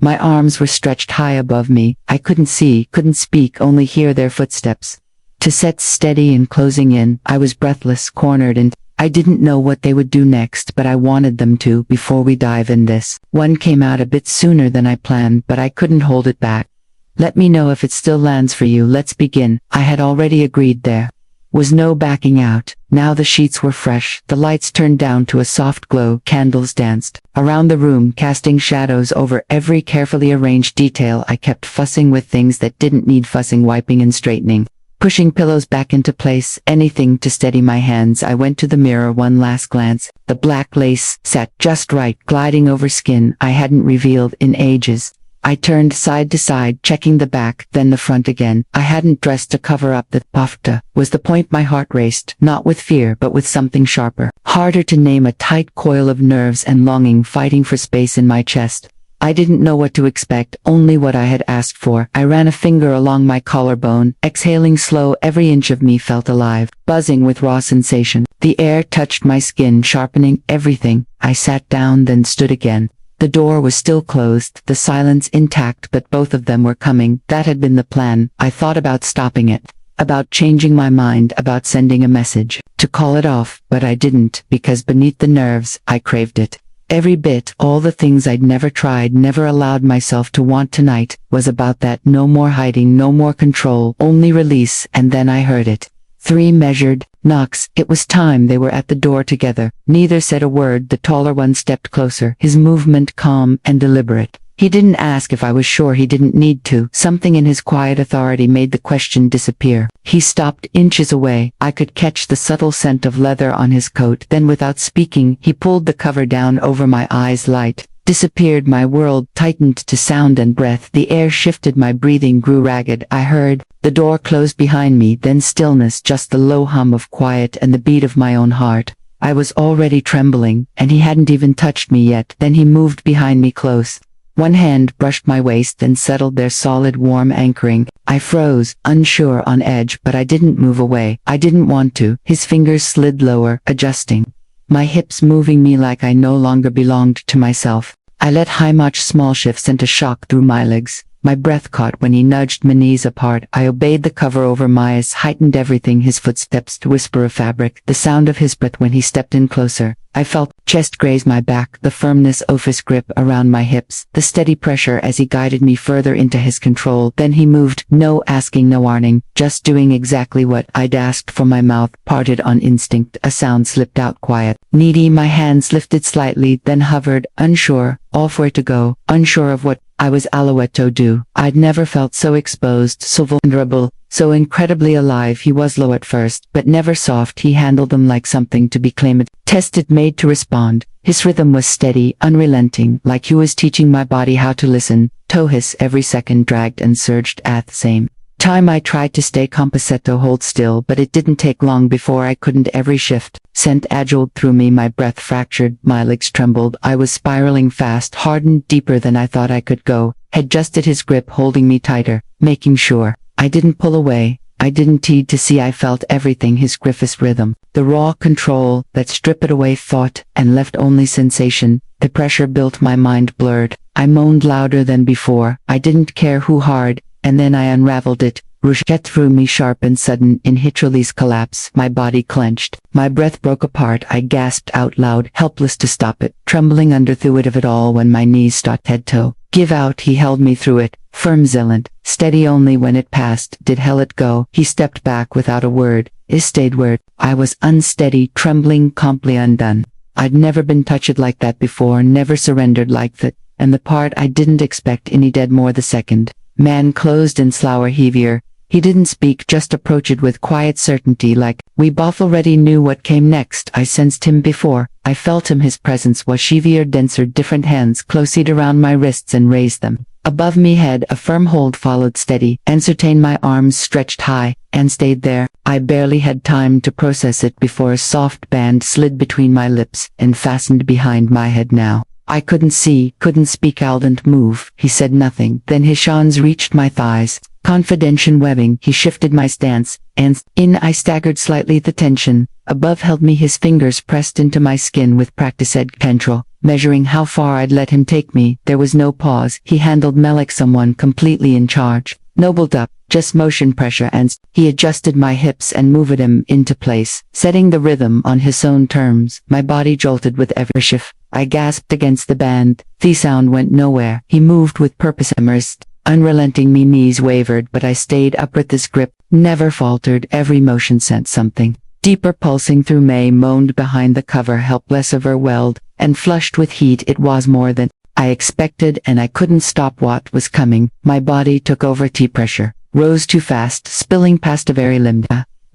My arms were stretched high above me. I couldn't see, couldn't speak, only hear their footsteps. To set steady and closing in, I was breathless, cornered, and I didn't know what they would do next, but I wanted them to before we dive in this. One came out a bit sooner than I planned, but I couldn't hold it back. Let me know if it still lands for you. Let's begin. I had already agreed there was no backing out. Now the sheets were fresh, the lights turned down to a soft glow, candles danced around the room, casting shadows over every carefully arranged detail. I kept fussing with things that didn't need fussing, wiping and straightening, pushing pillows back into place, anything to steady my hands. I went to the mirror, one last glance. The black lace sat just right, gliding over skin I hadn't revealed in ages. I turned side to side, checking the back, then the front again. I hadn't dressed to cover up the pufta. Was the point? My heart raced, not with fear but with something sharper, harder to name, a tight coil of nerves and longing fighting for space in my chest. I didn't know what to expect, only what I had asked for. I ran a finger along my collarbone, exhaling slow. Every inch of me felt alive, buzzing with raw sensation. The air touched my skin, sharpening everything. I sat down, then stood again. The door was still closed, the silence intact, but both of them were coming. That had been the plan. I thought about stopping it, about changing my mind, about sending a message to call it off, but I didn't, because beneath the nerves, I craved it. Every bit, all the things I'd never tried, never allowed myself to want. Tonight was about that. No more hiding, no more control, only release. And then I heard it. 3 measured knocks. It was time. They were at the door together. Neither said a word. The taller one stepped closer, his movement calm and deliberate. He didn't ask if I was sure. He didn't need to. Something in his quiet authority made the question disappear. He stopped inches away. I could catch the subtle scent of leather on his coat. Then, without speaking, he pulled the cover down over my eyes. Light disappeared. My world tightened to sound and breath. The air shifted. My breathing grew ragged. I heard the door close behind me, then stillness, just the low hum of quiet and the beat of my own heart. I was already trembling, and he hadn't even touched me yet. Then he moved behind me close. One hand brushed my waist, then settled there, solid, warm, anchoring. I froze, unsure, on edge, but I didn't move away. I didn't want to. His fingers slid lower, adjusting my hips, moving me like I no longer belonged to myself. I let much small shift sent a shock through my legs. My breath caught when he nudged my knees apart. I obeyed. The cover over my eyes heightened everything. His footsteps, the whisper of fabric, the sound of his breath when he stepped in closer. I felt chest graze my back, the firmness of his grip around my hips, the steady pressure as he guided me further into his control. Then he moved, no asking, no warning, just doing exactly what I'd asked for. My mouth parted on instinct. A sound slipped out, quiet, needy. My hands lifted slightly, then hovered, unsure of where to go, unsure of what I was allowed to do. I'd never felt so exposed, so vulnerable, so incredibly alive. He was low at first, but never soft. He handled them like something to be claimed, tested, made to respond. His rhythm was steady, unrelenting, like he was teaching my body how to listen. His every second dragged and surged at the same time. I tried to stay composito, hold still, but it didn't take long before I couldn't. Every shift sent agiled through me. My breath fractured, my legs trembled. I was spiraling fast, hardened deeper than I thought I could go. Adjusted his grip, holding me tighter, making sure I didn't pull away. I didn't need to see. I felt everything. His Griffith's rhythm, the raw control that stripped away thought and left only sensation. The pressure built. My mind blurred. I moaned louder than before. I didn't care who hard. And then I unraveled it. Rushed through me, sharp and sudden. In Hitcherly's collapse, my body clenched. My breath broke apart. I gasped out loud, helpless to stop it, trembling under the weight of it all. When my knees started head-toe give out, he held me through it, firm, resilient, steady. Only when it passed did he let go. He stepped back without a word. I stayed where I was, unsteady, trembling, completely undone. I'd never been touched like that before, never surrendered like that. And the part I didn't expect any dead more. The second man closed in slower, heavier. He didn't speak, just approached with quiet certainty, like we both already knew what came next. I sensed him before. I felt him. His presence was heavier, denser. Different hands closed around my wrists and raised them above me. Head, a firm hold, followed steady and certain. My arms stretched high and stayed there. I barely had time to process it before a soft band slid between my lips and fastened behind my head. Now I couldn't see, couldn't speak. I didn't move. He said nothing. Then his hands reached my thighs, confidential webbing. He shifted my stance, and in I staggered slightly. The tension above held me. His fingers pressed into my skin with practiced control, measuring how far I'd let him take me. There was no pause. He handled me like someone completely in charge. No build up, just motion pressure, and he adjusted my hips and moved them into place, setting the rhythm on his own terms. My body jolted with every shift. I gasped against the band. The sound went nowhere. He moved with purpose, immersed. Unrelenting, my knees wavered, but I stayed up with this grip, never faltered. Every motion sent something deeper pulsing through me. Moaned behind the cover, helpless, overwhelmed, and flushed with heat. It was more than I expected, and I couldn't stop what was coming. My body took over. Pressure rose too fast, spilling past a very limb.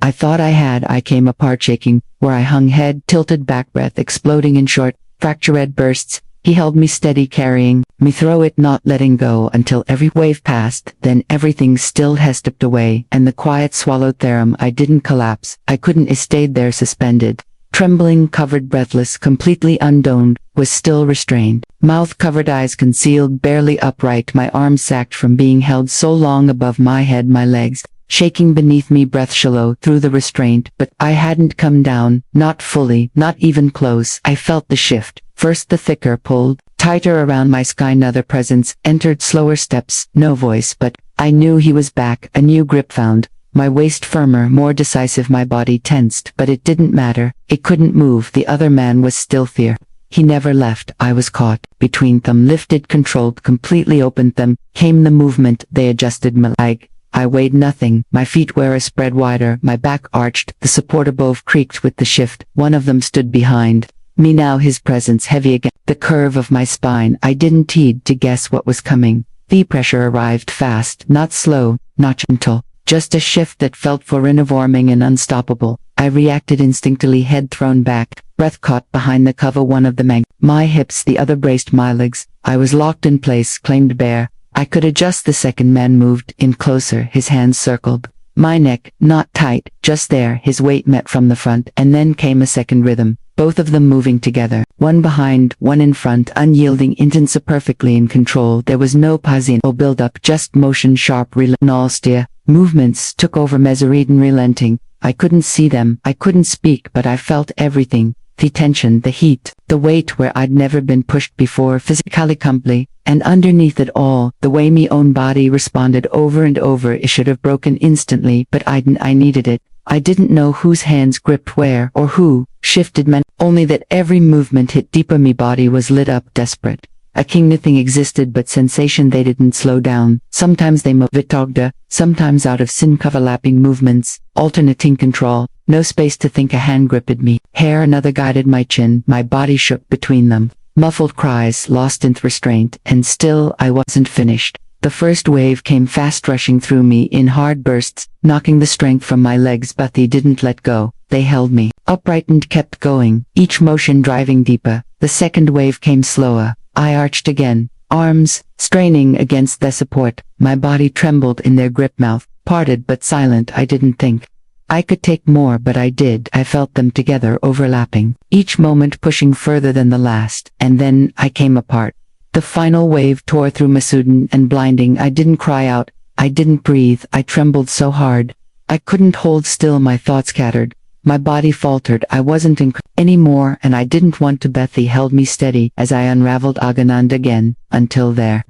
I thought I came apart, shaking, where I hung, head tilted back, breath exploding in short, fractured bursts. He held me steady, carrying me through it, not letting go until every wave passed. Then everything still had stepped away, and the quiet swallowed them. I didn't collapse. I couldn't. I stayed there, suspended, trembling, covered, breathless, completely undone, was still restrained. Mouth covered, eyes concealed, barely upright. My arms sagged from being held so long above my head. My legs shaking beneath me, breath shallow through the restraint. But I hadn't come down, not fully, not even close. I felt the shift. First the thicker pulled tighter around my sky. Another presence entered, slower steps, no voice, but I knew he was back. A new grip found my waist, firmer, more decisive. My body tensed, but it didn't matter. It couldn't move. The other man was still there. He never left. I was caught between them, lifted, controlled, completely opened them. Came the movement. They adjusted my leg. I weighed nothing. My feet were spread wider, my back arched. The support above creaked with the shift. One of them stood behind me now, his presence heavy against the curve of my spine. I didn't need to guess what was coming. The pressure arrived fast, not slow, not gentle, just a shift that felt foreign, overwhelming, and unstoppable. I reacted instinctively, head thrown back, breath caught behind the cover. One of them anchored my hips, the other braced my legs. I was locked in place, claimed bare. I could adjust. The second man moved in closer, his hands circled my neck, not tight, just there. His weight met from the front, and then came a second rhythm, both of them moving together, one behind, one in front, unyielding, intense, perfectly in control. There was no pausing or build-up, just motion, sharp, austere movements took over, measured and relenting. I couldn't see them, I couldn't speak, but I felt everything. The tension, the heat, the weight where I'd never been pushed before, physically, completely, and underneath it all, the way me own body responded over and over. It should have broken instantly, but I needed it. I didn't know whose hands gripped where, or who shifted men, only that every movement hit deeper. Me body was lit up, desperate. A king, nothing existed but sensation. They didn't slow down. Sometimes they moved vitogda, sometimes out of sync, overlapping movements, alternating control. No space to think. A hand gripped me, hair, another guided my chin. My body shook between them. Muffled cries, lost in restraint, and still I wasn't finished. The first wave came fast, rushing through me in hard bursts, knocking the strength from my legs, but they didn't let go. They held me upright and kept going, each motion driving deeper. The second wave came slower. I arched again, arms straining against the support. My body trembled in their grip, mouth parted but silent. I didn't think I could take more, but I did. I felt them together, overlapping, each moment pushing further than the last. And then I came apart. The final wave tore through me, sudden and blinding. I didn't cry out. I didn't breathe. I trembled so hard I couldn't hold still. My thoughts scattered. My body faltered. I wasn't anymore, and I didn't want to. Bethy held me steady as I unraveled Aganand again, until there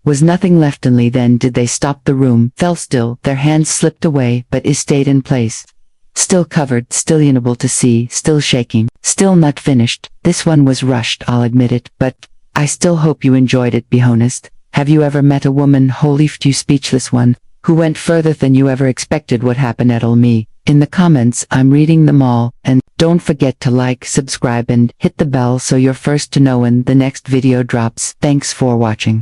was nothing left. Only then did they stop. The room fell still. Their hands slipped away, but it stayed in place. Still covered, still unable to see, still shaking, still not finished. This one was rushed, I'll admit it, but I still hope you enjoyed it. Be honest. Have you ever met a woman who left you speechless, one who went further than you ever expected? What happened at all? Me. In the comments, I'm reading them all, and don't forget to like, subscribe, and hit the bell so you're first to know when the next video drops. Thanks for watching.